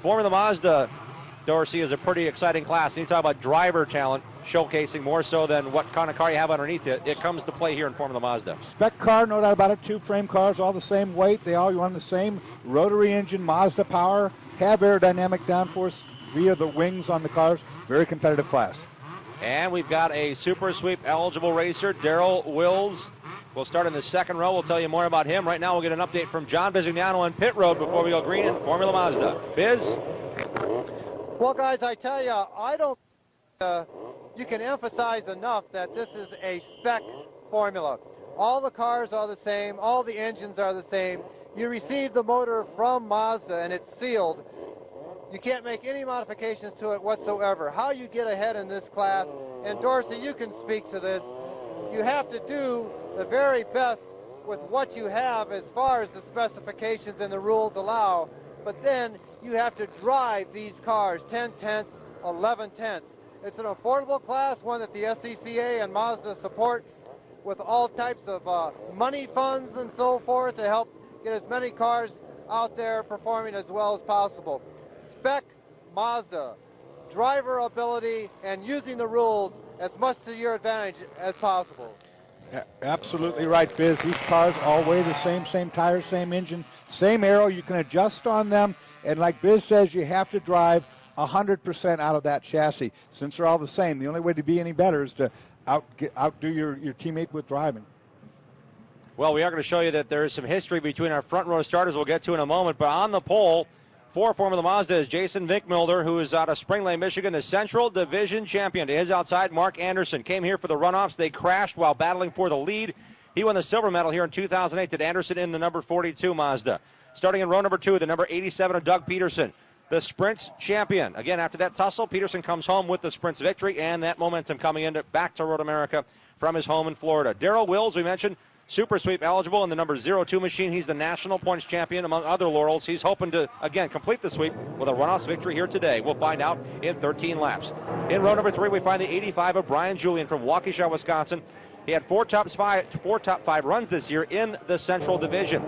Formula Mazda, Dorsey, is a pretty exciting class. And you talk about driver talent, showcasing more so than what kind of car you have underneath it. It comes to play here in Formula Mazda. Spec car, no doubt about it. Two-frame cars, all the same weight. They all run the same rotary engine, Mazda power, have aerodynamic downforce via the wings on the cars. Very competitive class. And we've got a Super Sweep eligible racer, Darrell Wills. We'll start in the second row. We'll tell you more about him. Right now we'll get an update from John Bisignano on pit road before we go green in Formula Mazda. Biz? Well, guys, I tell you, I don't you can emphasize enough that this is a spec formula. All the cars are the same. All the engines are the same. You receive the motor from Mazda, and it's sealed. You can't make any modifications to it whatsoever. How you get ahead in this class, and Dorsey, you can speak to this, you have to do the very best with what you have as far as the specifications and the rules allow, but then you have to drive these cars 10 tenths, 11 tenths. It's an affordable class, one that the SCCA and Mazda support with all types of money funds and so forth to help get as many cars out there performing as well as possible. Spec Mazda, driver ability, and using the rules as much to your advantage as possible. Yeah, absolutely right, Biz. These cars all weigh the same tires, same engine, same aero. You can adjust on them, and like Biz says, you have to drive 100% out of that chassis. Since they're all the same, the only way to be any better is to outdo your teammate with driving. Well, we are going to show you that there is some history between our front row starters we'll get to in a moment, but on the pole for Formula Mazda is Jason Vinkmilder, who is out of Spring Lane, Michigan, the Central Division champion. To his outside, Mark Anderson came here for the runoffs. They crashed while battling for the lead. He won the silver medal here in 2008. Did Anderson in the number 42 Mazda. Starting in row number 2, the number 87 of Doug Peterson, the Sprints champion. Again, after that tussle, Peterson comes home with the Sprints victory and that momentum coming into back to Road America from his home in Florida. Darrell Wills, we mentioned, Super Sweep eligible in the number 02 machine. He's the national points champion among other laurels. He's hoping to, again, complete the sweep with a runoffs victory here today. We'll find out in 13 laps. In row number 3, we find the 85 of Brian Julian from Waukesha, Wisconsin. He had four top five runs this year in the Central Division.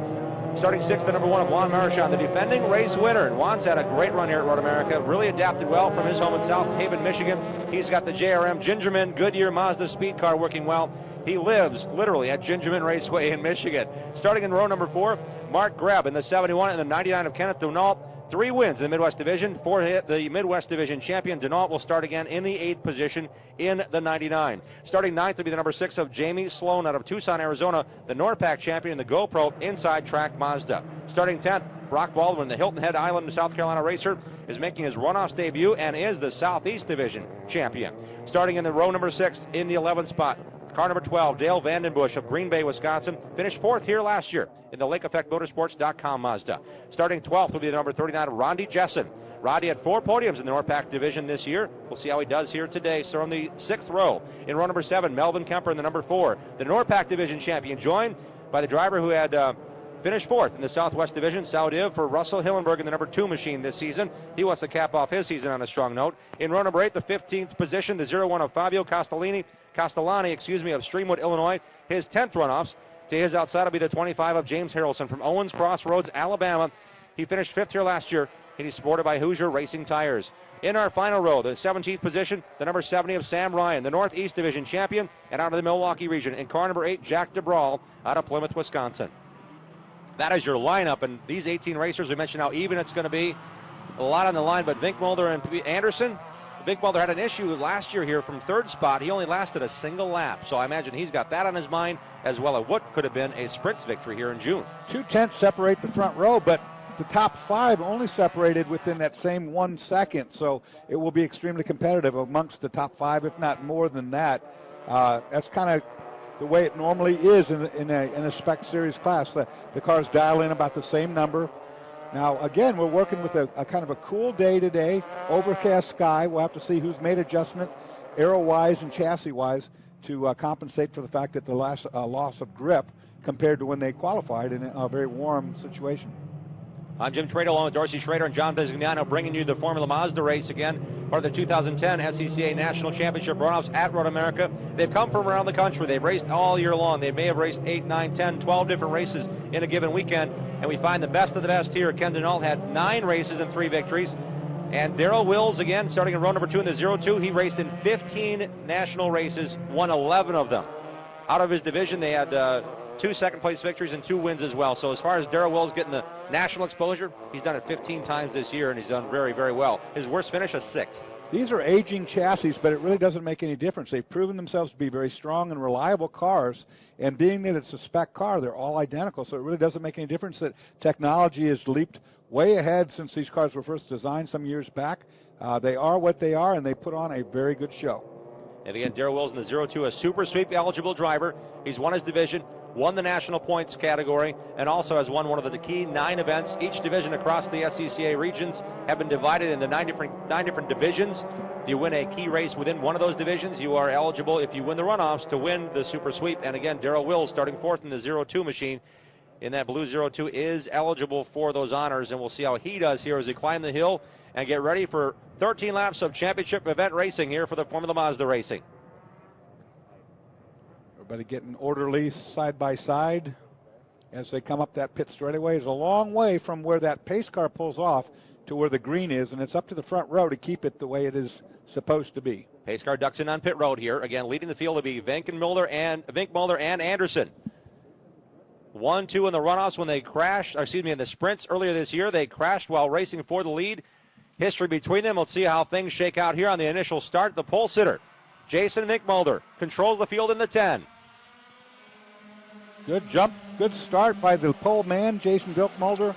Starting 6th, the number 1 of Juan Marchand, the defending race winner. And Juan's had a great run here at Road America. Really adapted well from his home in South Haven, Michigan. He's got the JRM Gingerman Goodyear Mazda speed car working well. He lives literally at Gingerman Raceway in Michigan. Starting in row number 4, Mark Greb in the 71 and the 99 of Kenneth Denault. 3 wins in the Midwest Division. For the Midwest Division champion, Denault will start again in the 8th position in the 99. Starting 9th will be the number 6 of Jamie Sloan out of Tucson, Arizona, the NORPAC champion in the GoPro Inside Track Mazda. Starting 10th, Brock Baldwin, the Hilton Head Island, South Carolina racer, is making his runoffs debut and is the Southeast Division champion. Starting in the row number 6 in the 11th spot, car number 12, Dale Vandenbush of Green Bay, Wisconsin, finished 4th here last year in the LakeEffectMotorsports.com Mazda. Starting 12th will be the number 39, Rondi Jessen. Roddy had 4 podiums in the NORPAC division this year. We'll see how he does here today. So on the 6th row, in row number 7, Melvin Kemper in the number 4, the NORPAC division champion, joined by the driver who had finished 4th in the Southwest Division, Saudiv, for Russell Hillenberg in the number 2 machine this season. He wants to cap off his season on a strong note. In row number 8, the 15th position, the 01 of Fabio Castellani, of Streamwood, Illinois. His 10th runoffs. To his outside will be the 25 of James Harrelson from Owens Crossroads, Alabama. He finished 5th here last year, and he's supported by Hoosier Racing Tires. In our final row, the 17th position, the number 70 of Sam Ryan, the Northeast Division champion, and out of the Milwaukee region. In car number 8, Jack DeBrawl out of Plymouth, Wisconsin. That is your lineup, and these 18 racers, we mentioned how even it's going to be. A lot on the line, but Vinkmilder and Anderson, Vinkmilder had an issue last year here from 3rd spot. He only lasted a single lap, so I imagine he's got that on his mind, as well as what could have been a Sprints victory here in June. 2 tenths separate the front row, but the top 5 only separated within that same 1 second, so it will be extremely competitive amongst the top 5, if not more than that. That's kind of the way it normally is in a spec series class. The cars dial in about the same number. Now, again, we're working with a kind of a cool day today, overcast sky. We'll have to see who's made adjustment aero-wise and chassis-wise to compensate for the fact that the last loss of grip compared to when they qualified in a very warm situation. I'm Jim Trade along with Dorsey Schrader and John Bisignano, bringing you the Formula Mazda race again, part of the 2010 SCCA National Championship runoffs at Road America. They've come from around the country. They've raced all year long. They may have raced 8, 9, 10, 12 different races in a given weekend. And we find the best of the best here. Ken Denault had 9 races and 3 victories. And Darrell Wills, again, starting in row number 2 in the 0-2. He raced in 15 national races, won 11 of them. Out of his division, they had 2 second-place victories and 2 wins as well. So as far as Darrell Wills getting the national exposure, he's done it 15 times this year, and he's done very, very well. His worst finish, a 6th. These are aging chassis, but it really doesn't make any difference. They've proven themselves to be very strong and reliable cars, and being that it's a spec car, they're all identical, so it really doesn't make any difference that technology has leaped way ahead since these cars were first designed some years back. They are what they are, and they put on a very good show. And again, Darrell Wills in the 0-2, a super sweep eligible driver. He's won his division, won the national points category, and also has won one of the key 9 events. Each division across the SCCA regions have been divided into 9 different divisions. If you win a key race within one of those divisions, you are eligible, if you win the runoffs, to win the super sweep. And again, Darrell Wills, starting 4th in the 0-2 machine in that blue 0-2, is eligible for those honors, and we'll see how he does here as he climbs the hill and get ready for 13 laps of championship event racing here for the Formula Mazda Racing. Everybody getting orderly side by side as they come up that pit straightaway. It's a long way from where that pace car pulls off to where the green is, and it's up to the front row to keep it the way it is supposed to be. Pace car ducks in on pit road here. Again, leading the field will be Vinkmüller and Anderson. 1-2 in the runoffs when they crashed, in the sprints earlier this year. They crashed while racing for the lead. History between them. Let's see how things shake out here on the initial start. The pole sitter, Jason Vinkmüller, controls the field in the 10. Good jump, good start by the pole man, Jason Vinkmüller.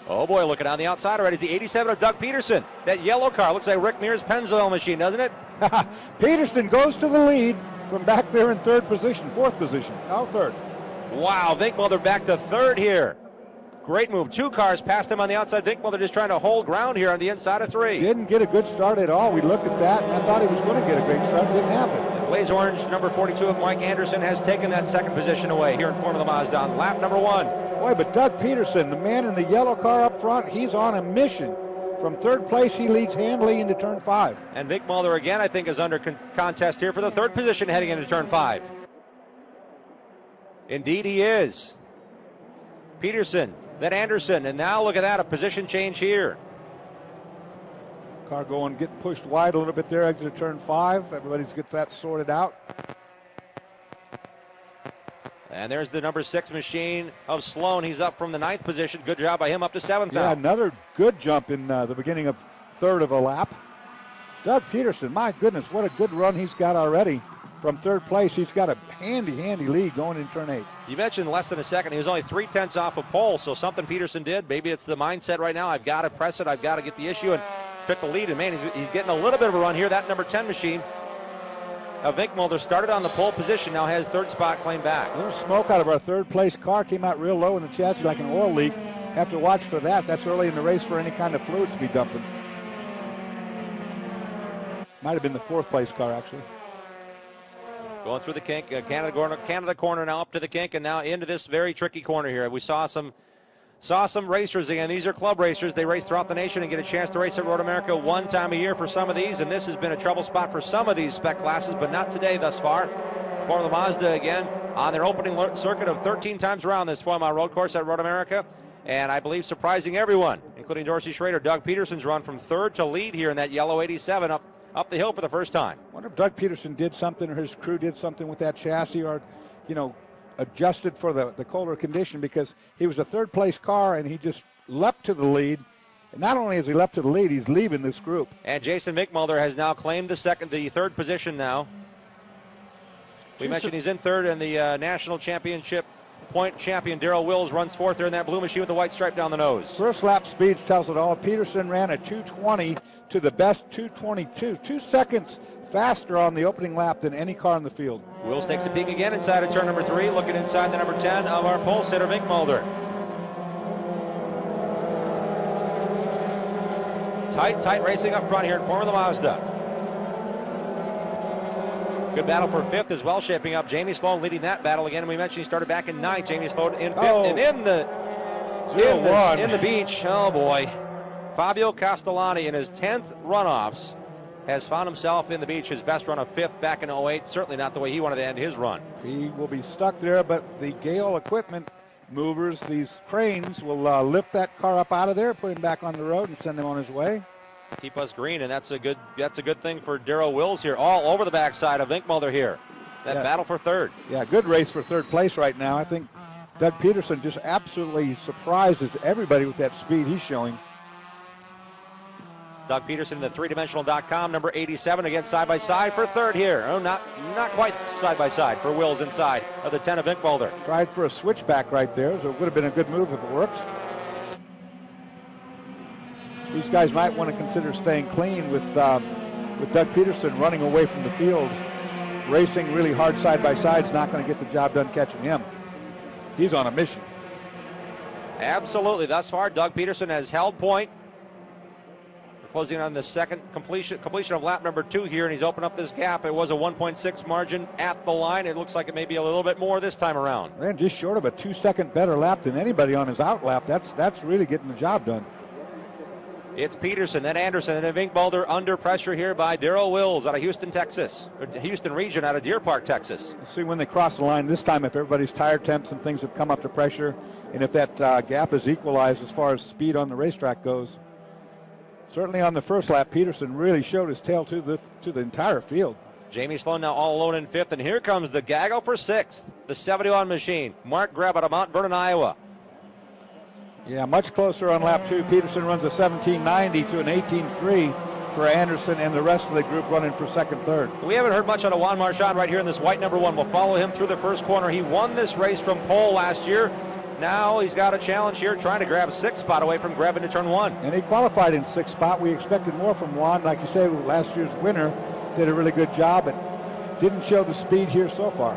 Oh boy, looking on the outside already is the 87 of Doug Peterson. That yellow car looks like Rick Mears' Pennzoil machine, doesn't it? Peterson goes to the lead from back there in 4th position. Now 3rd. Wow, Vinkmüller back to 3rd here. Great move. 2 cars passed him on the outside. Vinkmüller just trying to hold ground here on the inside of 3. Didn't get a good start at all. We looked at that, and I thought he was going to get a great start. Didn't happen. The Blaze Orange, number 42 of Mike Anderson, has taken that 2nd position away here in Formula Mazda on lap number 1. Boy, but Doug Peterson, the man in the yellow car up front, he's on a mission. From 3rd place, he leads handily into turn 5. And Vinkmüller, again, I think, is under contest here for the 3rd position heading into turn 5. Indeed, he is. Peterson, then Anderson, and now look at that, a position change here. Car going, getting pushed wide a little bit there, exit turn 5. Everybody's gets that sorted out. And there's the number 6 machine of Sloan. He's up from the 9th position. Good job by him, up to 7th now. Yeah, another good jump in the beginning of 3rd of a lap. Doug Peterson, my goodness, what a good run he's got already. From 3rd place, he's got a handy lead going in turn 8. You mentioned less than a second. He was only 3/10 off of pole, so something Peterson did. Maybe it's the mindset right now. I've got to press it. I've got to get the issue and pick the lead. And, man, he's getting a little bit of a run here. That number 10 machine of Vinkmüller started on the pole position, now has 3rd spot claimed back. A little smoke out of our 3rd place car. Came out real low in the chassis like an oil leak. Have to watch for that. That's early in the race for any kind of fluid to be dumping. Might have been the 4th place car, actually. Going through the kink, Canada corner now up to the kink, and now into this very tricky corner here. We saw some racers again. These are club racers. They race throughout the nation and get a chance to race at Road America one time a year for some of these, and this has been a trouble spot for some of these spec classes, but not today thus far. Formula Mazda again on their opening circuit of 13 times around this 12-mile road course at Road America, and I believe surprising everyone, including Dorsey Schrader. Doug Peterson's run from 3rd to lead here in that yellow 87 up the hill for the first time. I wonder if Doug Peterson did something or his crew did something with that chassis, or, adjusted for the colder condition, because he was a 3rd place car and he just leapt to the lead. And not only has he leapt to the lead, he's leaving this group. And Jason Vinkmüller has now claimed the 3rd position now. We mentioned he's in 3rd, and the national championship point champion Darrell Wills runs 4th there in that blue machine with the white stripe down the nose. First lap speeds tells it all. Peterson ran a 2:20 to the best 2:22. 2 seconds faster on the opening lap than any car in the field. Wills takes a peek again inside of turn number 3, looking inside the number 10 of our pole sitter, Vinkmüller. Tight racing up front here in Formula Mazda. Good battle for 5th as well shaping up. Jamie Sloan leading that battle again. And we mentioned he started back in 9th. Jamie Sloan in 5th and in the beach. Oh boy. Fabio Castellani in his 10th runoffs has found himself in the beach. His best run of 5th back in 08. Certainly not the way he wanted to end his run. He will be stuck there, but the Gale equipment movers, these cranes, will lift that car up out of there, put him back on the road, and send him on his way. Keep us green, and that's a good thing for Darrell Wills here, all over the backside of Vinkmulder here. That battle for third. Yeah, good race for third place right now. I think Doug Peterson just absolutely surprises everybody with that speed he's showing. Doug Peterson, the threedimensional.com, number 87, against side-by-side for third here. Oh, not quite side-by-side for Wills inside of the 10 of Vinkmulder. Tried for a switchback right there, so it would have been a good move if it worked. These guys might want to consider staying clean with Doug Peterson running away from the field. Racing really hard side-by-side is not going to get the job done catching him. He's on a mission. Absolutely. Thus far, Doug Peterson has held point. Closing on the second completion of lap number 2 here, and he's opened up this gap. It was a 1.6 margin at the line. It looks like it may be a little bit more this time around. Ran just short of a 2-second better lap than anybody on his out lap. That's really getting the job done. It's Peterson, then Anderson, and then Vinkmulder under pressure here by Darrell Wills out of Houston, Texas. Or Houston region out of Deer Park, Texas. Let's see when they cross the line this time if everybody's tire temps and things have come up to pressure, and if that gap is equalized as far as speed on the racetrack goes. Certainly on the first lap, Peterson really showed his tail to the entire field. Jamie Sloan now all alone in 5th, and here comes the gaggle for 6th, the 71 machine. Mark Greb out of Mount Vernon, Iowa. Yeah, much closer on lap 2. Peterson runs a 17.90 to an 18.3 for Anderson, and the rest of the group running for second, third. We haven't heard much out of Juan Marchand right here in this white number 1. We'll follow him through the first corner. He won this race from pole last year. Now he's got a challenge here, trying to grab 6th spot away from Greb into turn 1. And he qualified in 6th spot. We expected more from Juan. Like you say, last year's winner did a really good job, but didn't show the speed here so far.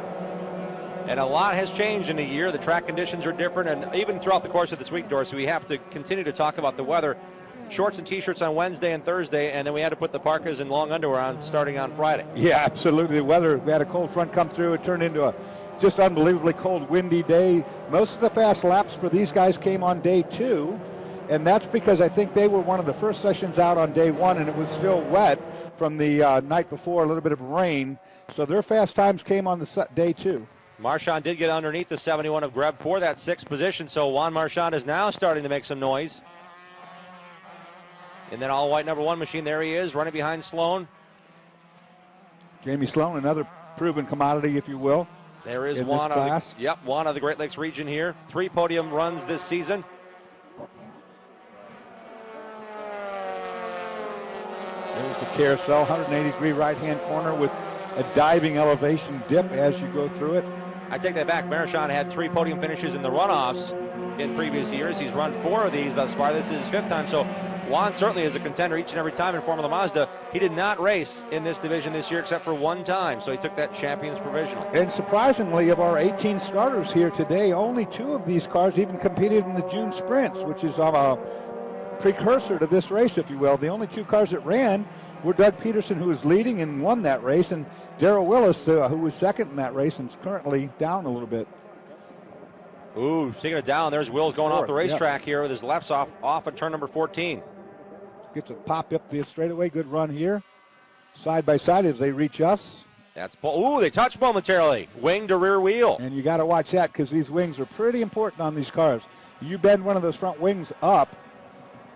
And a lot has changed in a year. The track conditions are different, and even throughout the course of this week, Dorsey, we have to continue to talk about the weather. Shorts and T-shirts on Wednesday and Thursday, and then we had to put the parkas and long underwear on starting on Friday. Yeah, absolutely. The weather, we had a cold front come through. It turned into a just unbelievably cold, windy day. Most of the fast laps for these guys came on day 2, and that's because I think they were one of the first sessions out on day 1, and it was still wet from the night before, a little bit of rain. So their fast times came on the day 2. Marchand did get underneath the 71 of Greb for that 6th position, so Juan Marchand is now starting to make some noise. And then all white number 1 machine, there he is, running behind Sloan. Jamie Sloan, another proven commodity, if you will. There is Juan of the Great Lakes region here. 3 podium runs this season. There's the carousel, 180-degree right-hand corner with a diving elevation dip as you go through it. I take that back. Marchand had 3 podium finishes in the runoffs in previous years. He's run 4 of these thus far. This is his 5th time, so Juan certainly is a contender each and every time in Formula Mazda. He did not race in this division this year except for 1 time, so he took that champion's provisional. And surprisingly, of our 18 starters here today, only 2 of these cars even competed in the June sprints, which is a precursor to this race, if you will. The only 2 cars that ran were Doug Peterson, who was leading and won that race, and Darrell Willis, who was second in that race and is currently down a little bit. Ooh, speaking of down, there's Wills going off the racetrack here with his lefts off at turn number 14. Gets a pop up the straightaway. Good run here. Side by side as they reach us. Ooh, they touch momentarily. Wing to rear wheel. And you got to watch that because these wings are pretty important on these cars. You bend one of those front wings up,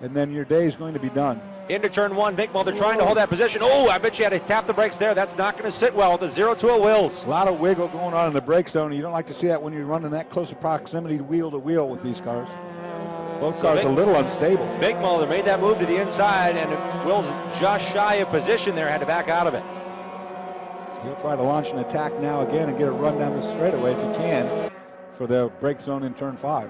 and then your day is going to be done. Into turn 1, Vinkmulder trying to hold that position. Oh, I bet you had to tap the brakes there. That's not going to sit well with the 0 to a Wills. A lot of wiggle going on in the brake zone. You don't like to see that when you're running that close of proximity wheel to wheel with these cars. Both cars a little unstable. Vinkmulder made that move to the inside, and Wills just shy of position there, had to back out of it. He'll try to launch an attack now again and get a run down the straightaway if he can for the brake zone in turn 5.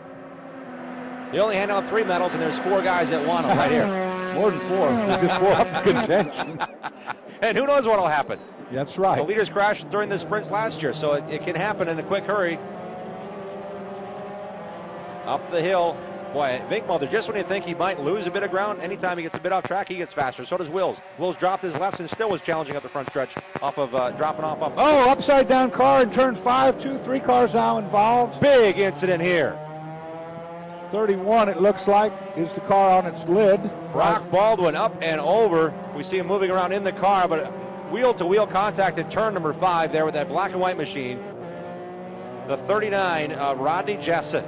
They only hand out 3 medals, and there's 4 guys that want them right here. More than 4. Just 4 up in contention. And who knows what will happen. That's right. The leaders crashed during the sprints last year, so it can happen in a quick hurry. Up the hill. Boy, Vinkmulder, just when you think he might lose a bit of ground, anytime he gets a bit off track, he gets faster. So does Wills. Wills dropped his lefts and still was challenging up the front stretch off of dropping off. Oh, upside down car in turn 5. 3 cars now involved. Big incident here. 31, it looks like, is the car on its lid. Brock Baldwin up and over. We see him moving around in the car, but wheel-to-wheel contact at turn number 5 there with that black and white machine. The 39, Rodney Jessen.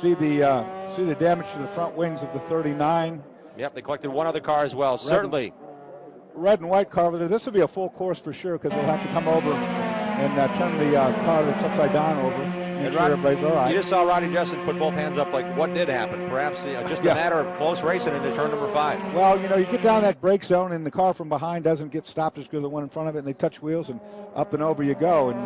See the damage to the front wings of the 39. Yep, they collected one other car as well. Certainly. Red and white car over there. This will be a full course for sure because they'll have to come over and turn the car that's upside down over. Make sure everybody's all right. You just saw Ronnie Jessen put both hands up like, what did happen? Perhaps just a matter of close racing into turn number 5. Well, you get down that brake zone and the car from behind doesn't get stopped as good as the one in front of it, and they touch wheels and up and over you go. And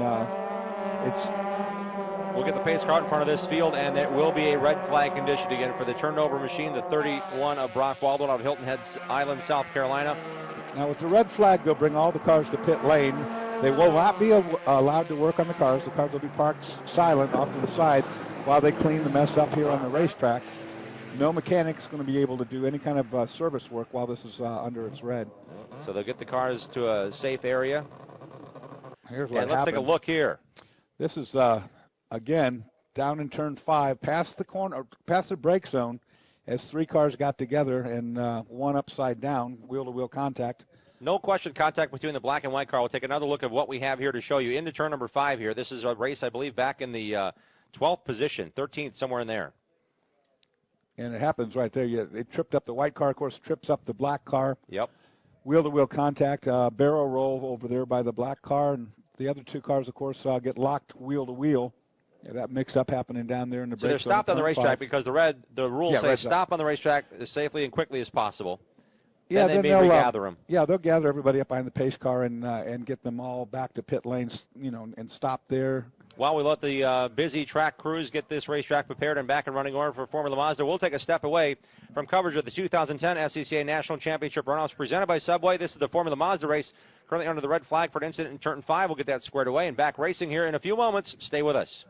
we'll get the pace car in front of this field, and it will be a red flag condition again for the turnover machine, the 31 of Brock Baldwin out of Hilton Head Island, South Carolina. Now with the red flag, they'll bring all the cars to pit lane. They will not be allowed to work on the cars. The cars will be parked silent off to the side while they clean the mess up here on the racetrack. No mechanic's going to be able to do any kind of service work while this is under its red. So they'll get the cars to a safe area. Here's what let's take a look here. This is, again, down in turn 5, past the corner, past the brake zone, as 3 cars got together and one upside down, wheel-to-wheel contact. No question contact between the black and white car. We'll take another look at what we have here to show you into turn number 5 here. This is a race, I believe, back in the 12th position, 13th, somewhere in there. And it happens right there. It tripped up the white car, of course, trips up the black car. Yep. Wheel-to-wheel contact, barrel roll over there by the black car, and the other 2 cars, of course, get locked wheel-to-wheel. That mix-up happening down there in the brake zone. So they're stopped on the racetrack because the rules say stop on the racetrack as safely and quickly as possible. Yeah, then they'll gather them. Yeah, they'll gather everybody up behind the pace car and get them all back to pit lanes, and stop there. While we let the busy track crews get this racetrack prepared and back in running order for Formula Mazda, we'll take a step away from coverage of the 2010 SCCA National Championship Runoffs presented by Subway. This is the Formula Mazda race, currently under the red flag for an incident in turn 5. We'll get that squared away and back racing here in a few moments. Stay with us.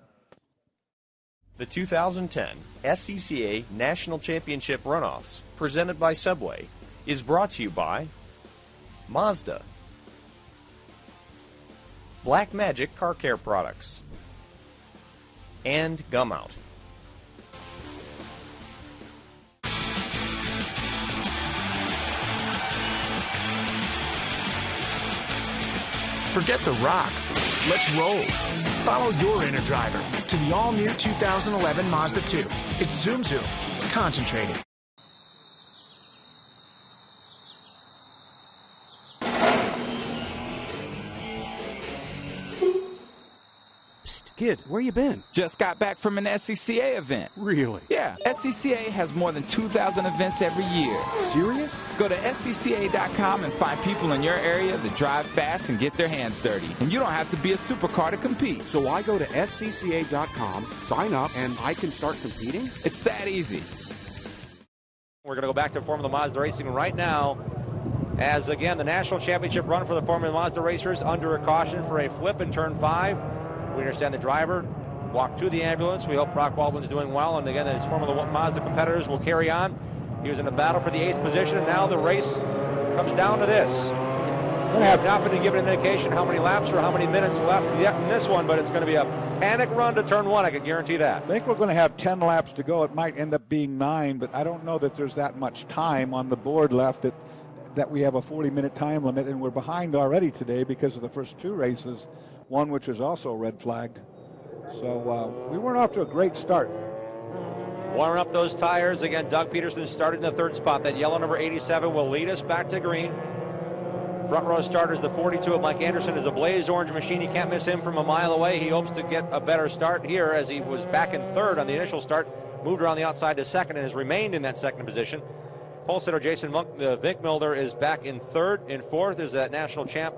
The 2010 SCCA National Championship Runoffs, presented by Subway, is brought to you by Mazda, Black Magic Car Care Products, and Gum Out. Forget the rock. Let's roll. Follow your inner driver to the all-new 2011 Mazda 2. It's Zoom Zoom. Concentrated. Kid, where you been? Just got back from an SCCA event. Really? Yeah, SCCA has more than 2,000 events every year. Serious? Go to SCCA.com and find people in your area that drive fast and get their hands dirty. And you don't have to be a supercar to compete. So I go to SCCA.com, sign up, and I can start competing? It's that easy. We're going to go back to Formula Mazda racing right now as, again, the national championship run for the Formula Mazda racers under a caution for a flip in turn 5. We understand the driver walked to the ambulance. We hope Brock Baldwin's doing well. And again, his Formula Mazda competitors will carry on. He was in a battle for the 8th position, and now the race comes down to this. We have not been given an indication how many laps or how many minutes left yet in this one, but it's going to be a panic run to turn 1. I can guarantee that. I think we're going to have 10 laps to go. It might end up being 9, but I don't know that there's that much time on the board left that we have a 40-minute time limit, and we're behind already today because of the first 2 races. One which is also red flagged. So we weren't off to a great start. Warming up those tires. Again, Doug Peterson started in the 3rd spot. That yellow number 87 will lead us back to green. Front row starters, the 42 of Mike Anderson is a blaze orange machine. You can't miss him from a mile away. He hopes to get a better start here as he was back in 3rd on the initial start. Moved around the outside to 2nd and has remained in that 2nd position. Pole sitter Jason Vinkmilder is back in 3rd. In 4th is that national champ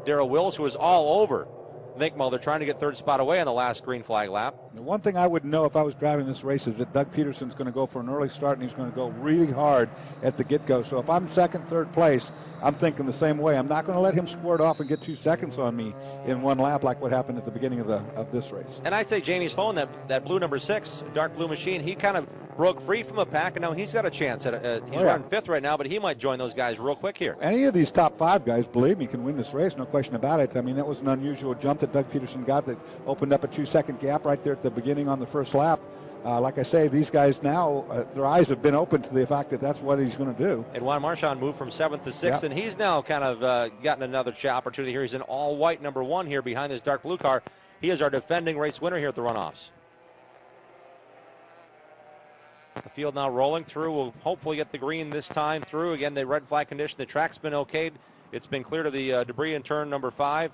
Darrell Wills, who is all over Vinkmilder, trying to get 3rd spot away on the last green flag lap. The one thing I would know if I was driving this race is that Doug Peterson's going to go for an early start, and he's going to go really hard at the get-go. So if I'm 2nd, 3rd place, I'm thinking the same way. I'm not going to let him squirt off and get 2 seconds on me in one lap like what happened at the beginning of this race. And I'd say Jamie Sloan, that blue number 6, dark blue machine, he kind of broke free from the pack, and now he's got a chance. He's running 5th right now, but he might join those guys real quick here. Any of these top 5 guys, believe me, can win this race, no question about it. I mean, that was an unusual jump that Doug Peterson got that opened up a 2-second gap right there at the beginning on the first lap. Like I say, these guys now, their eyes have been open to the fact that that's what he's going to do. And Juan Marchand moved from 7th to 6th, and he's now kind of gotten another opportunity here. He's in all-white number 1 here behind this dark blue car. He is our defending race winner here at the Runoffs. The field now rolling through. We'll hopefully get the green this time through. Again, the red flag condition. The track's been okayed. It's been cleared of the debris in turn number 5.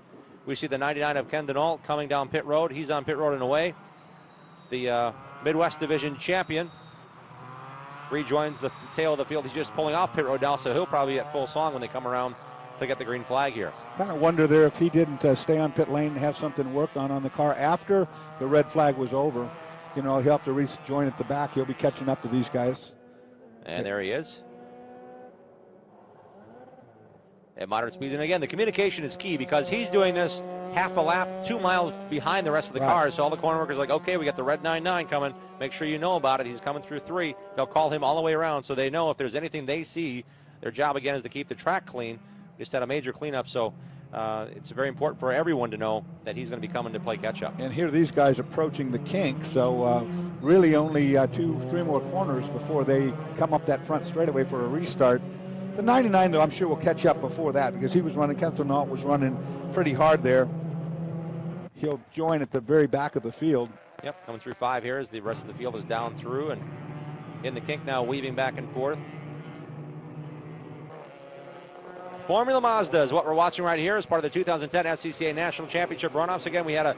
We see the 99 of Ken Denault coming down pit road. He's on pit road and away. The Midwest Division champion rejoins the tail of the field. He's just pulling off pit road now, so he'll probably be at full song when they come around to get the green flag here. Kind of wonder there if he didn't stay on pit lane and have something worked on the car after the red flag was over. You know, he'll have to rejoin at the back. He'll be catching up to these guys. And there he is. At moderate speeds. And again, the communication is key because he's doing this half a lap, 2 miles behind the rest of the cars. So all the corner workers are like, okay, we got the red 99 coming. Make sure you know about it. He's coming through 3. They'll call him all the way around so they know if there's anything they see. Their job, again, is to keep the track clean. Just had a major cleanup, so it's very important for everyone to know that he's going to be coming to play catch-up. And here these guys approaching the kink, so really only 2-3 more corners before they come up that front straightaway for a restart. The 99, though, I'm sure will catch up before that because he was running, Ken Denault was running pretty hard there. He'll join at the very back of the field. Yep, coming through 5 here as the rest of the field is down through and in the kink now, weaving back and forth. Formula Mazda is what we're watching right here as part of the 2010 SCCA National Championship runoffs. Again, we had a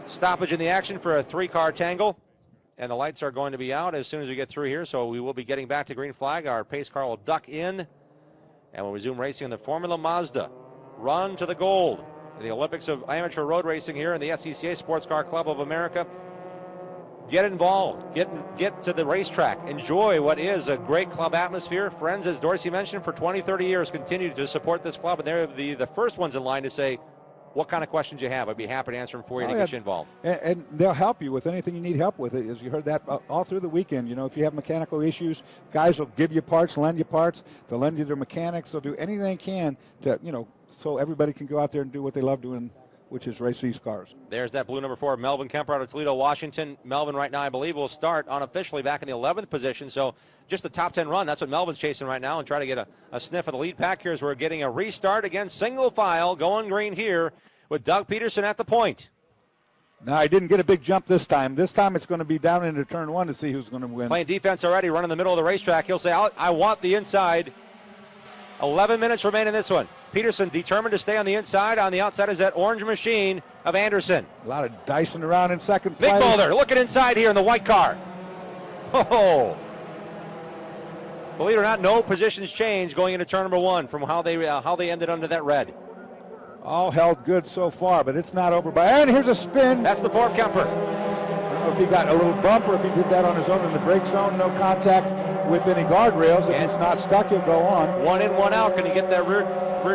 stoppage in the action for a 3-car tangle, and the lights are going to be out as soon as we get through here, so we will be getting back to green flag. Our pace car will duck in, and we'll resume racing in the Formula Mazda. Run to the gold in the Olympics of Amateur Road Racing here in the SCCA Sports Car Club of America. Get involved. Get to the racetrack. Enjoy what is a great club atmosphere. Friends, as Dorsey mentioned, for 20, 30 years continue to support this club, and they're the first ones in line to say what kind of questions you have. I'd be happy to answer them for you to get you involved. And they'll help you with anything you need help with. As you heard that all through the weekend. You know, if you have mechanical issues, guys will give you parts, lend you parts. They'll lend you their mechanics. They'll do anything they can to, you know, so everybody can go out there and do what they love doing, which is race these cars. There's that blue number 4, Melvin Kemper out of Toledo, Washington. Melvin right now, I believe, will start unofficially back in the 11th position. So just a top 10 run. That's what Melvin's chasing right now and try to get a sniff of the lead pack here as we're getting a restart. Again, single file going green here with Doug Peterson at the point. Now, I didn't get a big jump this time. This time it's going to be down into turn 1 to see who's going to win. Playing defense already, running the middle of the racetrack. He'll say, I want the inside. 11 minutes remain in this one. Peterson determined to stay on the inside. On the outside is that orange machine of Anderson. A lot of dicing around in second place. Vic Mulder looking inside here in the white car. Oh. Believe it or not, no positions changed going into turn number 1 from how they ended under that red. All held good so far, but it's not over. And here's a spin. That's the Ford Kemper. I don't know if he got a little bump or if he did that on his own in the brake zone. No contact with any guardrails. If he's not stuck, he'll go on. 1 in, 1 out. Can he get that rear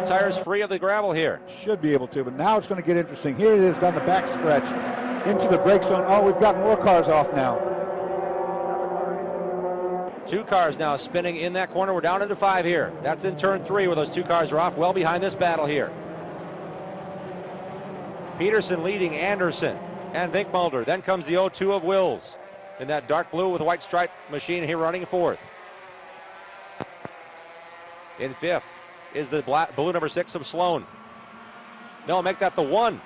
tires free of the gravel here? Should be able to, but now it's going to get interesting. Here it is down the back stretch into the brake zone. Oh, we've got more cars off now. 2 cars now spinning in that corner. We're down into 5 here. That's in turn 3 where those 2 cars are off. Well behind this battle here. Peterson leading Anderson and Vic Mulder. Then comes the 0-2 of Wills in that dark blue with a white stripe machine here running 4th. In 5th is the blue number 6 of Sloan. They'll make that the 1.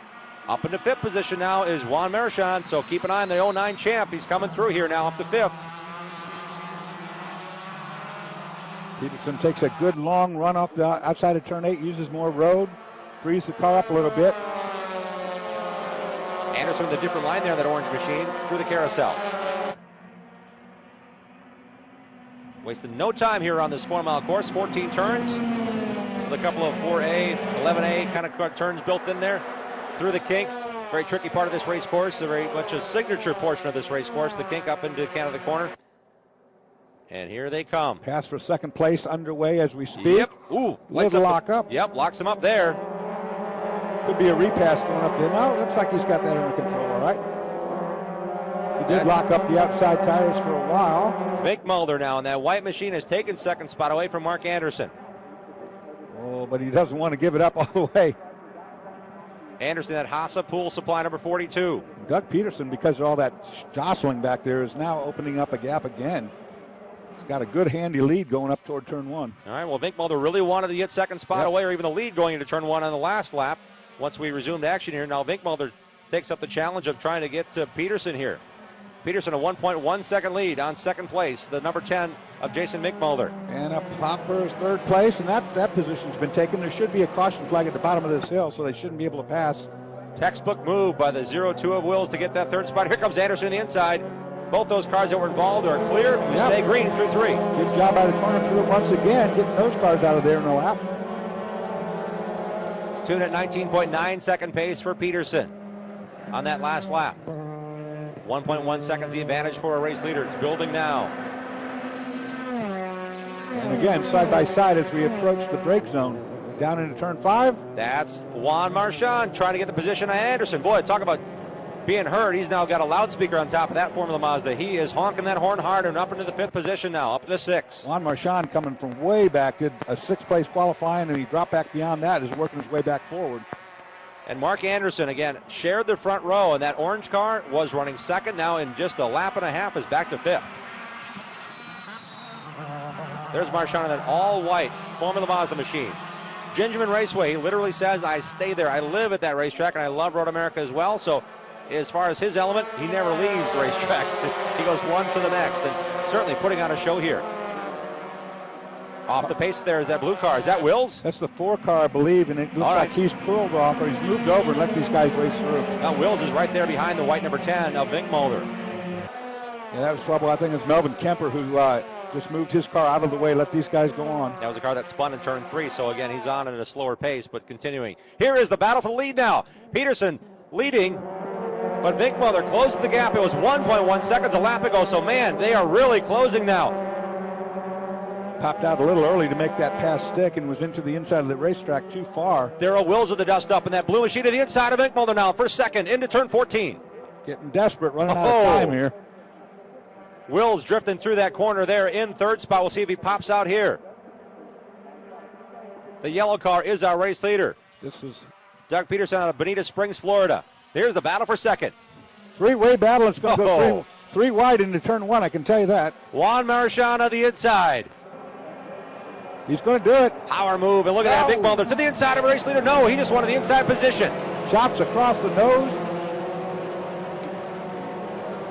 Up into 5th position now is Juan Marchand, so keep an eye on the 09 champ. He's coming through here now up to 5th. Peterson takes a good long run off the outside of turn 8, uses more road, frees the car up a little bit. Anderson with a different line there, that orange machine, through the carousel. Wasting no time here on this 4-mile course, 14 turns, with a couple of 4A, 11A kind of turns built in there, through the kink. Very tricky part of this race course, a very much a signature portion of this race course, the kink up into Canada corner. And here they come. Pass for second place underway as we speak. Yep. Ooh. Lock up. Yep, locks him up there. Could be a repass going up there. No, it looks like he's got that under control, all right. He did lock up the outside tires for a while. Vic Mulder now, and that white machine has taken second spot away from Mark Anderson. Oh, but he doesn't want to give it up all the way. Anderson, that Hassa pool supply number 42. Doug Peterson, because of all that jostling back there, is now opening up a gap again. He's got a good handy lead going up toward turn 1. All right, well, Vic Mulder really wanted to get second spot away, or even the lead going into turn 1 on the last lap. Once we resumed action here, now Vic Mulder takes up the challenge of trying to get to Peterson here. Peterson a 1.1 second lead on second place, the number 10 of Jason Minkmulder. And a pop for his third place, and that position's been taken. There should be a caution flag at the bottom of this hill, so they shouldn't be able to pass. Textbook move by the 0-2 of Wills to get that third spot. Here comes Anderson on the inside. Both those cars that were involved are clear. Yep. Stay green through 3. Good job by the corner crew once again, getting those cars out of there in a lap. Tune at 19.9 second pace for Peterson on that last lap. 1.1 seconds the advantage for a race leader. It's building now. And again, side by side as we approach the brake zone. Down into turn 5. That's Juan Marchand trying to get the position of Anderson. Boy, talk about being heard. He's now got a loudspeaker on top of that Formula Mazda. He is honking that horn hard and up into the 5th position now, up to 6. Juan Marchand coming from way back, did a 6th place qualifying, and he dropped back beyond that, is working his way back forward. And Mark Anderson, again, shared the front row, and that orange car was running second. Now in just a lap and a half is back to 5th. There's Marchand in that all-white Formula Mazda machine. Gingerman Raceway, he literally says, I stay there. I live at that racetrack, and I love Road America as well. So as far as his element, he never leaves racetracks. He goes one to the next, and certainly putting on a show here. Off the pace there is that blue car. Is that Wills? That's the 4 car, I believe, and it looks like he's pulled off, or he's moved over and let these guys race through. Now Wills is right there behind the white number 10 of Minkmulder. Yeah, that was trouble. I think it's Melvin Kemper who just moved his car out of the way, let these guys go on. That was a car that spun in turn 3, so again, he's on at a slower pace, but continuing. Here is the battle for the lead now. Peterson leading, but Minkmulder closed the gap. It was 1.1 seconds a lap ago, so man, they are really closing now. Popped out a little early to make that pass stick and was into the inside of the racetrack too far. Darrell Wills with the dust up, and that blue machine to the inside of Minkmulder now for second into turn 14. Getting desperate, running out of time here. Wills drifting through that corner there in third spot. We'll see if he pops out here. The yellow car is our race leader. This is Doug Peterson out of Bonita Springs, Florida. Here's the battle for second. Three-way battle. It's going to go three wide into turn 1, I can tell you that. Juan Marchand on the inside. He's going to do it. Power move, and look at that Minkmulder to the inside of race leader. No, he just wanted the inside position. Chops across the nose.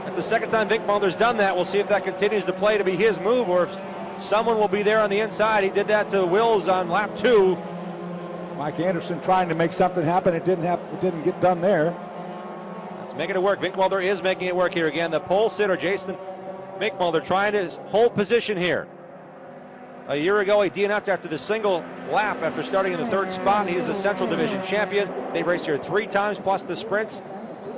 That's the second time Minkmulder's done that. We'll see if that continues to play to be his move, or if someone will be there on the inside. He did that to Wills on lap 2. Mike Anderson trying to make something happen. It didn't get done there. It's making it work. Minkmulder is making it work here again. The pole sitter, Jason Minkmulder, trying to hold position here. A year ago, he DNF'd after the single lap after starting in the 3rd spot. He is the Central Division champion. They raced here 3 times plus the sprints.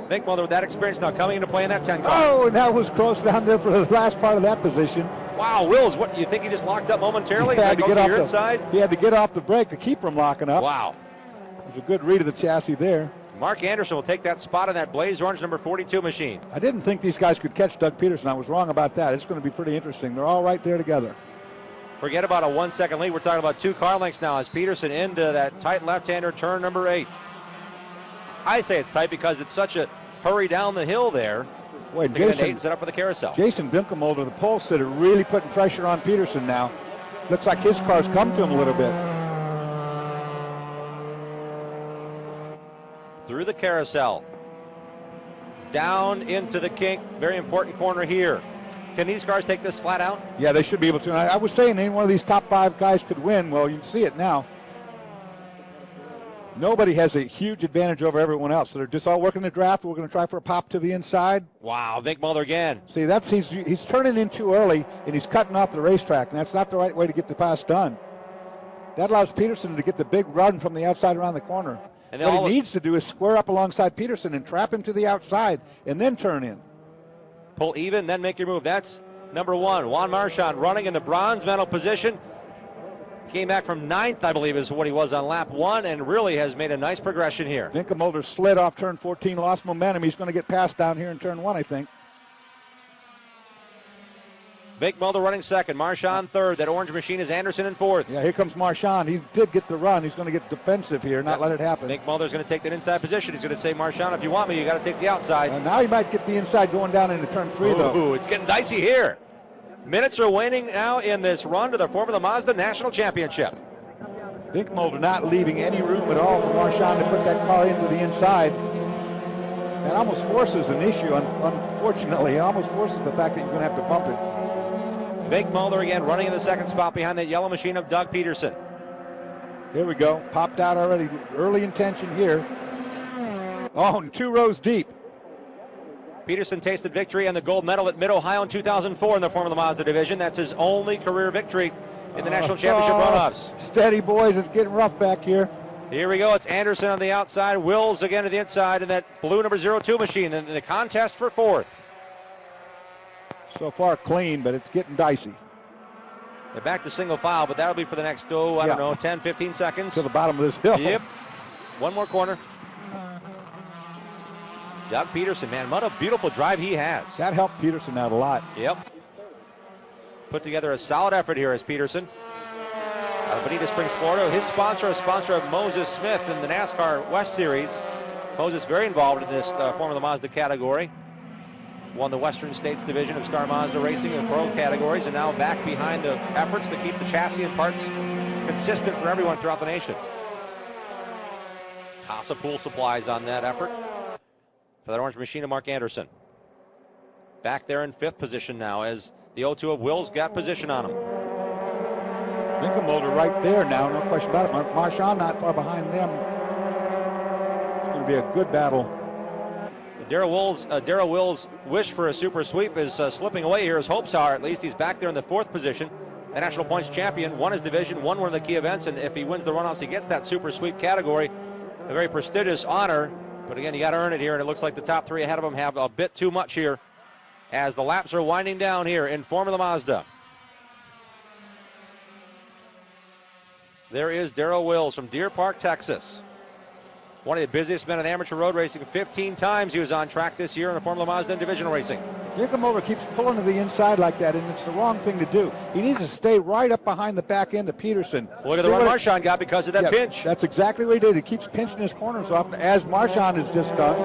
Minkmulder with that experience now coming into play in that 10 car. Oh, and that was close down there for the last part of that position. Wow, Wills, what, you think he just locked up momentarily? He had to get off inside? He had to get off the brake to keep from locking up. Wow. It was a good read of the chassis there. Mark Anderson will take that spot in that blaze orange number 42 machine. I didn't think these guys could catch Doug Peterson. I was wrong about that. It's going to be pretty interesting. They're all right there together. Forget about a 1 second lead. We're talking about 2 car lengths now as Peterson into that tight left-hander turn number 8. I say it's tight because it's such a hurry down the hill there. Boy, to get an 8 and set up for the carousel. Jason Minkmulder, the pole sitter, really putting pressure on Peterson now. Looks like his car's come to him a little bit. Through the carousel. Down into the kink. Very important corner here. Can these cars take this flat out? Yeah, they should be able to. And I was saying any one of these top 5 guys could win. Well, you can see it now. Nobody has a huge advantage over everyone else. They're just all working the draft. We're going to try for a pop to the inside. Wow, Minkmulder again. See, he's turning in too early, and he's cutting off the racetrack, and that's not the right way to get the pass done. That allows Peterson to get the big run from the outside around the corner. And what he needs to do is square up alongside Peterson and trap him to the outside, and then turn in. Pull even, then make your move. That's number 1. Juan Marchand running in the bronze medal position. Came back from 9th, I believe, is what he was on lap 1, and really has made a nice progression here. Minkmulder slid off turn 14, lost momentum. He's going to get passed down here in turn 1, I think. Minkmulder running second, Marchand third. That orange machine is Anderson in 4th. Yeah, here comes Marchand. He did get the run. He's going to get defensive here, not let it happen. Minkmulder's going to take that inside position. He's going to say, Marchand, if you want me, you got to take the outside. Now he might get the inside going down into turn 3, though. Ooh, it's getting dicey here. Minutes are waning now in this run to the Formula Mazda National Championship. Minkmulder not leaving any room at all for Marchand to put that car into the inside. That almost forces an issue, unfortunately. It almost forces the fact that you're going to have to bump it. Vic Mulder again running in the second spot behind that yellow machine of Doug Peterson. Here we go. Popped out already. Early intention here. Oh, and 2 rows deep. Peterson tasted victory and the gold medal at Mid-Ohio in 2004 in the Formula Mazda division. That's his only career victory in the National Championship Runoffs. Steady, boys. It's getting rough back here. Here we go. It's Anderson on the outside. Wills again to the inside in that blue number 02 machine in the contest for 4th. So far clean, but it's getting dicey. They're back to single file, but that'll be for the next, I don't know, 10, 15 seconds. To the bottom of this hill. Yep. One more corner. Doug Peterson, man, what a beautiful drive he has. That helped Peterson out a lot. Yep. Put together a solid effort here as Peterson. Out of Bonita Springs, Florida. His sponsor, a sponsor of Moses Smith in the NASCAR West Series. Moses very involved in this Formula Mazda category. Won the Western States division of Star Mazda Racing in the pro categories, and now back behind the efforts to keep the chassis and parts consistent for everyone throughout the nation. Tassa Pool Supplies on that effort. For that orange machine of Mark Anderson. Back there in 5th position now as the 02 of Wills got position on him. Winkelmulder right there now, no question about it. Marchand not far behind them. It's going to be a good battle. Darrell Wills' wish for a super sweep is slipping away here. His hopes are, at least, he's back there in the 4th position. The national points champion, won his division, won one of the key events, and if he wins the runoffs, he gets that super sweep category. A very prestigious honor. But again, you got to earn it here, and it looks like the top 3 ahead of him have a bit too much here as the laps are winding down here in Formula Mazda. There is Darrell Wills from Deer Park, Texas. One of the busiest men in amateur road racing. 15 times he was on track this year in the Formula Mazda divisional racing. Winkelmulder keeps pulling to the inside like that, and it's the wrong thing to do. He needs to stay right up behind the back end of Peterson. Look at the run Marchand got because of that pinch. That's exactly what he did. He keeps pinching his corners off, as Marchand has just done,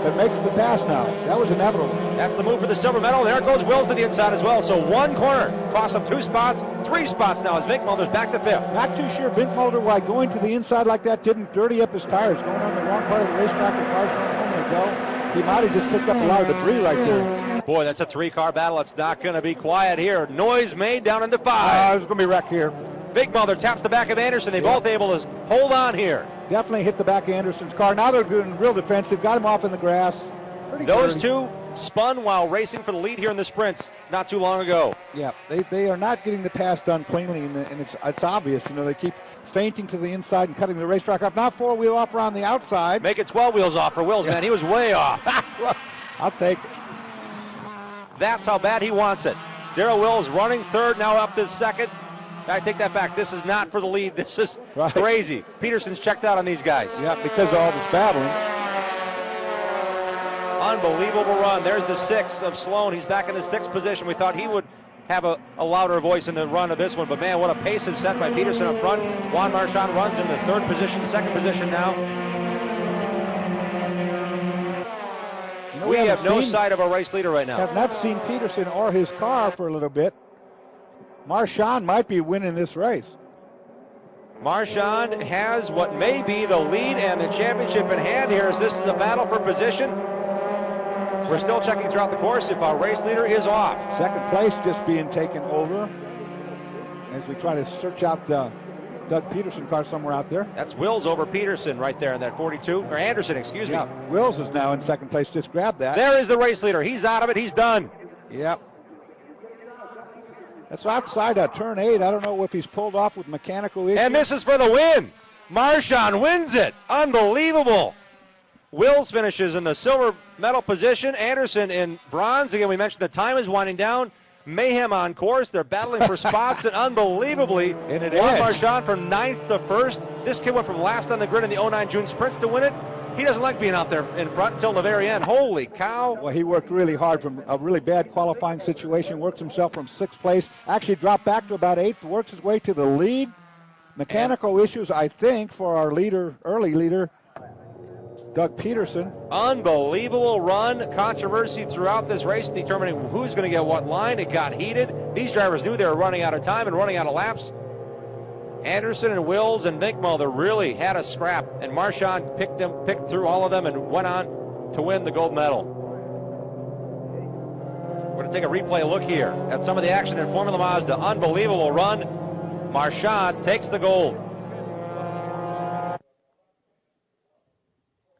but makes the pass now. That was inevitable. That's the move for the silver medal. There goes Wills to the inside as well. So 1 corner costs him 2 spots, 3 spots now as Winkelmulder's back to 5th. Not too sure Winkelmulder, why going to the inside like that, didn't dirty up his tires. Going on the wrong part of the racetrack where cars don't normally go. He might have just picked up a lot of debris right there. Boy, that's a 3-car battle. It's not going to be quiet here. Noise made down into 5. There's going to be wreck here. Winkelmulder taps the back of Anderson. They're both able to hold on here. Definitely hit the back of Anderson's car. Now they're doing real defensive. Got him off in the grass. Those two spun while racing for the lead here in the sprints not too long ago. Yeah, they are not getting the pass done cleanly, and it's obvious. You know, they keep feinting to the inside and cutting the racetrack off. Now 4-wheel off around the outside. Make it 12 wheels off for Wills, man. He was way off. I'll take it. That's how bad he wants it. Darrell Wills running 3rd, now up to 2nd. I take that back. This is not for the lead. This is crazy. Peterson's checked out on these guys. Yeah, because of all this battling. Unbelievable run. There's the 6 of Sloan. He's back in the 6th position. We thought he would have a louder voice in the run of this one, but man, what a pace is set by Peterson up front. Juan Marchand runs in the 3rd position, 2nd position now. We have no sight of a race leader right now. Have not seen Peterson or his car for a little bit. Marchand might be winning this race. Marchand has what may be the lead and the championship in hand here as this is a battle for position. We're still checking throughout the course if our race leader is off. 2nd place just being taken over as we try to search out the Doug Peterson car somewhere out there. That's Wills over Peterson right there in that 42, or Anderson, excuse me. Wills is now in 2nd place. Just grabbed that. There is the race leader. He's out of it. He's done. Yep. That's outside turn 8. I don't know if he's pulled off with mechanical issues. And this is for the win. Marchand wins it. Unbelievable. Wills finishes in the silver medal position. Anderson in bronze. Again, we mentioned the time is winding down. Mayhem on course. They're battling for spots, and unbelievably, Juan Marchand from 9th to 1st. This kid went from last on the grid in the 09 June sprints to win it. He doesn't like being out there in front until the very end. Holy cow. Well, he worked really hard from a really bad qualifying situation, works himself from 6th place, actually dropped back to about 8th, works his way to the lead. Mechanical issues, I think, for our leader, early leader, Doug Peterson. Unbelievable run. Controversy throughout this race determining who's going to get what line. It got heated. These drivers knew they were running out of time and running out of laps. Anderson and Wills and Winkelmulder really had a scrap, and Marchand picked through all of them and went on to win the gold medal. We're going to take a replay look here at some of the action in Formula Mazda. Unbelievable run. Marchand takes the gold.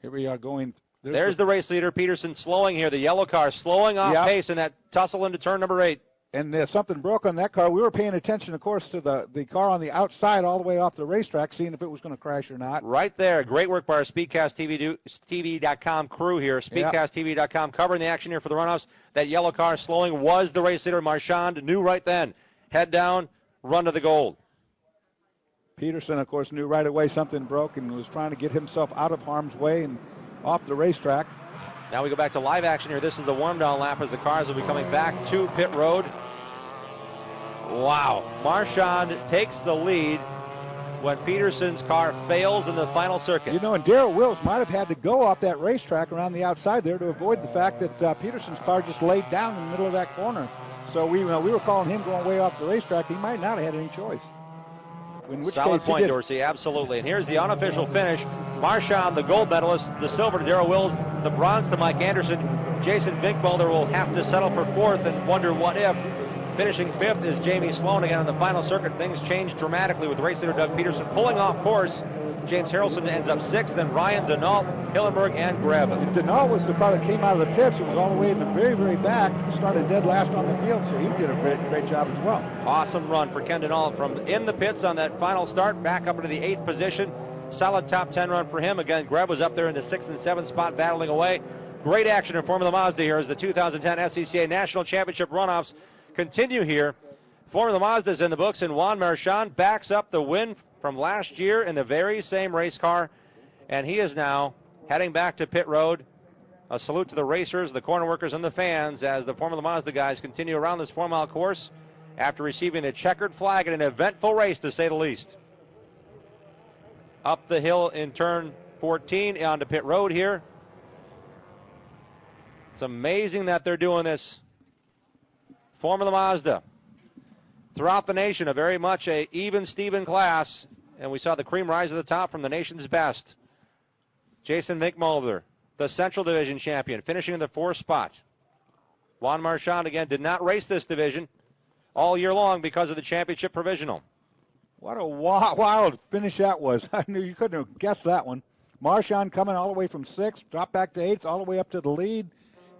Here we are going. There's the race leader, Peterson, slowing here. The yellow car slowing off pace in that tussle into turn number 8. And something broke on that car. We were paying attention, of course, to the car on the outside all the way off the racetrack, seeing if it was going to crash or not. Right there. Great work by our SpeedcastTV.com crew here. SpeedcastTV.com covering the action here for the runoffs. That yellow car slowing was the race leader, Marchand. Knew right then. Head down, run to the gold. Peterson, of course, knew right away something broke and was trying to get himself out of harm's way and off the racetrack. Now we go back to live action here. This is the warm-down lap as the cars will be coming back to pit road. Wow. Marchand takes the lead when Peterson's car fails in the final circuit. You know, and Darrell Wills might have had to go off that racetrack around the outside there to avoid the fact that Peterson's car just laid down in the middle of that corner. So we were calling him going way off the racetrack. He might not have had any choice. In which Solid case point, Dorsey, absolutely. And here's the unofficial finish. Marchand, the gold medalist, the silver to Darrell Wills, the bronze to Mike Anderson. Jason Vinkmulder will have to settle for 4th and wonder what if. Finishing 5th is Jamie Sloan again on the final circuit. Things change dramatically with race leader Doug Peterson pulling off course. James Harrelson ends up 6th, then Ryan, Denault, Hillenberg, and Greb. Denault was the car that came out of the pits. It was all the way in the very, very back. Started dead last on the field, so he did a great job as well. Awesome run for Ken Denault from in the pits on that final start, back up into the 8th position. Solid top 10 run for him. Again, Greb was up there in the 6th and 7th spot battling away. Great action in Formula Mazda here as the 2010 SCCA National Championship runoffs continue here. Formula Mazda is in the books, and Juan Marchand backs up the win from last year in the very same race car, and he is now heading back to pit road. A salute to the racers, the corner workers, and the fans as the Formula Mazda guys continue around this 4-mile course after receiving a checkered flag in an eventful race, to say the least. Up the hill in turn 14 onto pit road here. It's amazing that they're doing this. Formula Mazda. Throughout the nation, a very much a even-Steven class, and we saw the cream rise to the top from the nation's best. Jason Vinkmulder, the Central Division champion, finishing in the 4th spot. Juan Marchand, again, did not race this division all year long because of the championship provisional. What a wild finish that was. I knew you couldn't have guessed that one. Marchand coming all the way from 6th, drop back to 8th, all the way up to the lead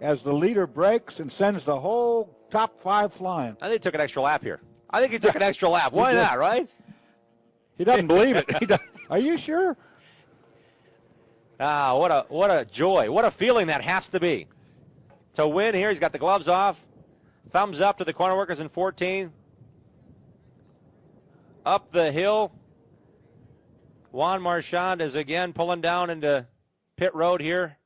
as the leader breaks and sends the whole top 5 flying. I think he took an extra lap here. I think he took an extra lap. Why not, right? He doesn't believe it. Are you sure? Ah, what a joy. What a feeling that has to be. To win here, he's got the gloves off. Thumbs up to the corner workers in 14. Up the hill. Juan Marchand is again pulling down into pit road here.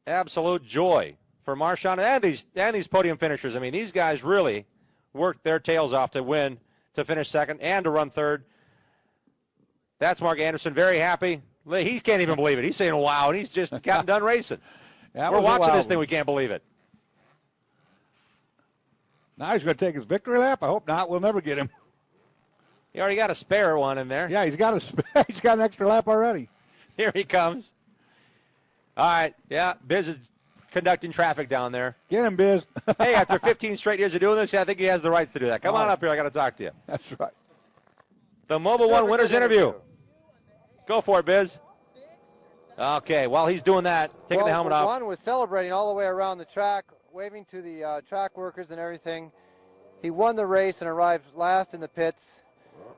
Absolute joy for Marchand and these podium finishers. I mean, these guys really worked their tails off to win, to finish 2nd, and to run 3rd. That's Mark Anderson, very happy. He can't even believe it. He's saying, wow, and he's just gotten done racing. We're watching this thing, we can't believe it. Now he's going to take his victory lap? I hope not. We'll never get him. He already got a spare one in there. Yeah, he's got an extra lap already. Here he comes. All right, yeah, Biz is conducting traffic down there. Get him, Biz. Hey, after 15 straight years of doing this, I think he has the rights to do that. Come on up here, I got to talk to you. That's right. The Mobil One Winners Interview. Go for it, Biz. Okay, while he's doing that, taking the helmet off. Juan was celebrating all the way around the track, waving to the track workers and everything. He won the race and arrived last in the pits,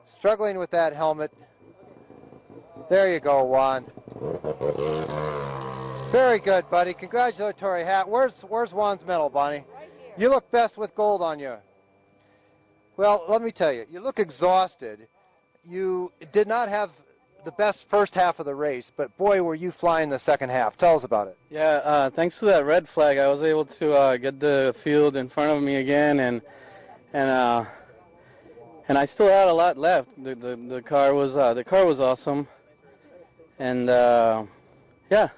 struggling with that helmet. There you go, Juan. Very good, buddy. Congratulatory hat. Where's Juan's medal, Bonnie? Right here. You look best with gold on you. Well, let me tell you, you look exhausted. You did not have the best first half of the race, but boy, were you flying the second half. Tell us about it. Yeah, thanks to that red flag, I was able to get the field in front of me again, and I still had a lot left. The car was awesome, and yeah,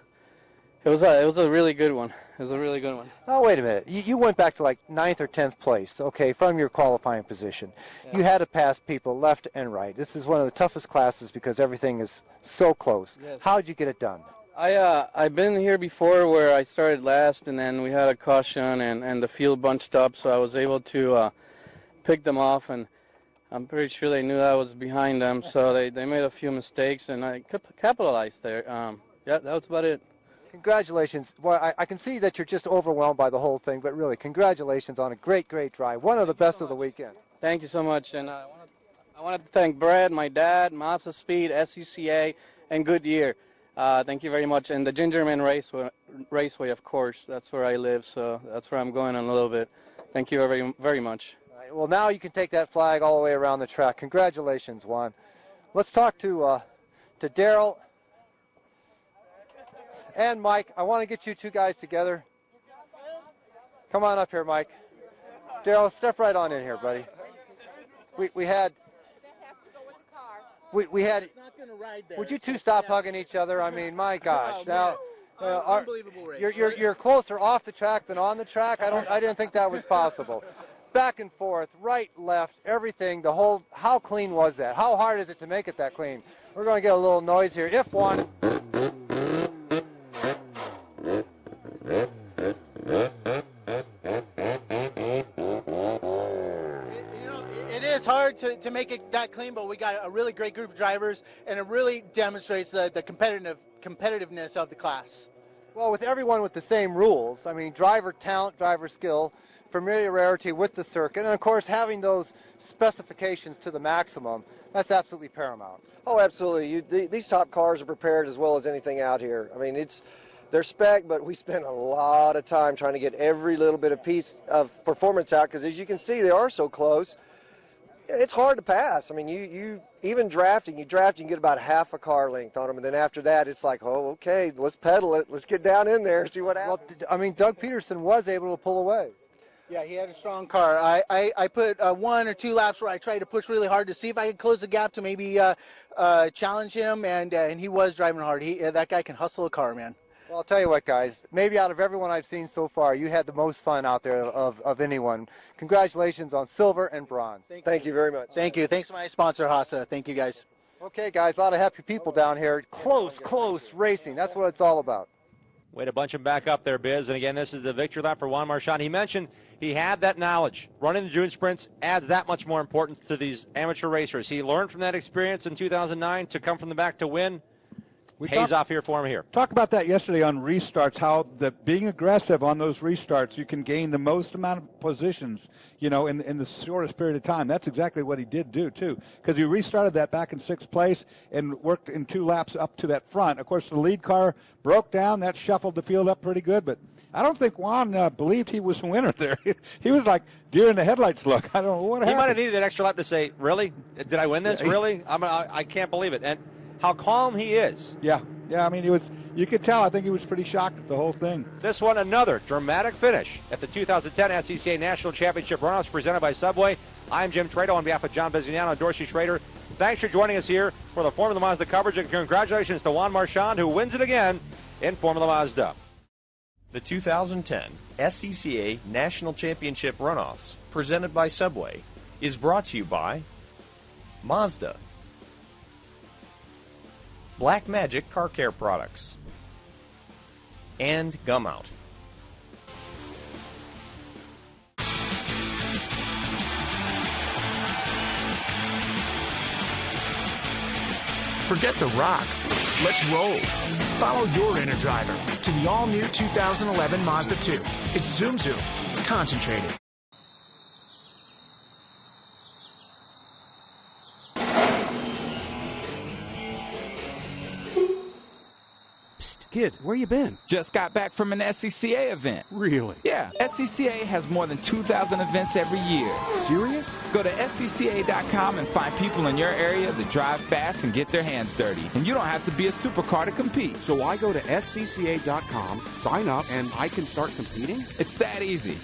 it was a really good one. It was a really good one. Oh, wait a minute. You went back to like 9th or 10th place, okay, from your qualifying position. Yeah. You had to pass people left and right. This is one of the toughest classes because everything is so close. Yes. How did you get it done? I've been here before where I started last, and then we had a caution, and the field bunched up, so I was able to pick them off, and I'm pretty sure they knew I was behind them, so they made a few mistakes, and I capitalized there. Yeah, that was about it. Congratulations. Well, I can see that you're just overwhelmed by the whole thing, but really, congratulations on a great, great drive. One of the best of the weekend. Thank you so much, and I wanted to thank Brad, my dad, Mazda Speed, SCCA, and Goodyear. Thank you very much, and the Gingerman Raceway, of course. That's where I live, so that's where I'm going in a little bit. Thank you very, very much. All right, well, now you can take that flag all the way around the track. Congratulations, Juan. Let's talk to Daryl and Mike. I want to get you two guys together. Come on up here, Mike. Daryl, step right on in here, buddy. We had. We had. Would you two stop hugging each other? I mean, my gosh. Now, unbelievable race. You're closer off the track than on the track. I didn't think that was possible. Back and forth, right, left, everything. The whole. How clean was that? How hard is it to make it that clean? We're going to get a little noise here. If one. It is hard to make it that clean, but we got a really great group of drivers, and it really demonstrates the competitiveness of the class. Well, with everyone with the same rules, I mean, driver talent, driver skill, familiarity with the circuit, and of course having those specifications to the maximum, that's absolutely paramount. Oh, absolutely. These top cars are prepared as well as anything out here. I mean, they're spec, but we spend a lot of time trying to get every little bit of piece of performance out, because as you can see, they are so close. It's hard to pass. I mean, you even drafting, you get about half a car length on them, and then after that, it's like, oh, okay, let's pedal it. Let's get down in there, see what happens. Well, I mean, Doug Peterson was able to pull away. Yeah, he had a strong car. I put 1 or 2 laps where I tried to push really hard to see if I could close the gap to maybe challenge him, and he was driving hard. That guy can hustle a car, man. Well, I'll tell you what, guys. Maybe out of everyone I've seen so far, you had the most fun out there of anyone. Congratulations on silver and bronze. Thank you very much. Thank you. Thanks to my sponsor, Hasa. Thank you, guys. Okay, guys, a lot of happy people down here. Close racing. That's what it's all about. Way to bunch him back up there, Biz. And again, this is the victory lap for Juan Marchand. He mentioned he had that knowledge. Running the June sprints adds that much more importance to these amateur racers. He learned from that experience in 2009 to come from the back to win. Pays off here for him here. Talk about that yesterday on restarts, how being aggressive on those restarts, you can gain the most amount of positions, in the shortest period of time. That's exactly what he did do, too, because he restarted that back in 6th place and worked in 2 laps up to that front. Of course, the lead car broke down. That shuffled the field up pretty good, but I don't think Juan believed he was a winner there. He was like deer in the headlights look. I don't know what happened. He might have needed that extra lap to say, really? Did I win this? Really? I can't believe it. And how calm he is. Yeah, I mean, you could tell. I think he was pretty shocked at the whole thing. This one, another dramatic finish at the 2010 SCCA National Championship Runoffs presented by Subway. I'm Jim Trado on behalf of John Bizignano and Dorsey Schrader. Thanks for joining us here for the Formula Mazda coverage, and congratulations to Juan Marchand, who wins it again in Formula Mazda. The 2010 SCCA National Championship Runoffs, presented by Subway, is brought to you by Mazda, Black Magic Car Care Products, and Gum Out. Forget the rock. Let's roll. Follow your inner driver to the all-new 2011 Mazda 2. It's Zoom Zoom. Concentrated. Kid, where you been? Just got back from an SCCA event. Really? Yeah, SCCA has more than 2,000 events every year. Serious? Go to SCCA.com and find people in your area that drive fast and get their hands dirty. And you don't have to be a supercar to compete. So I go to SCCA.com, sign up, and I can start competing? It's that easy.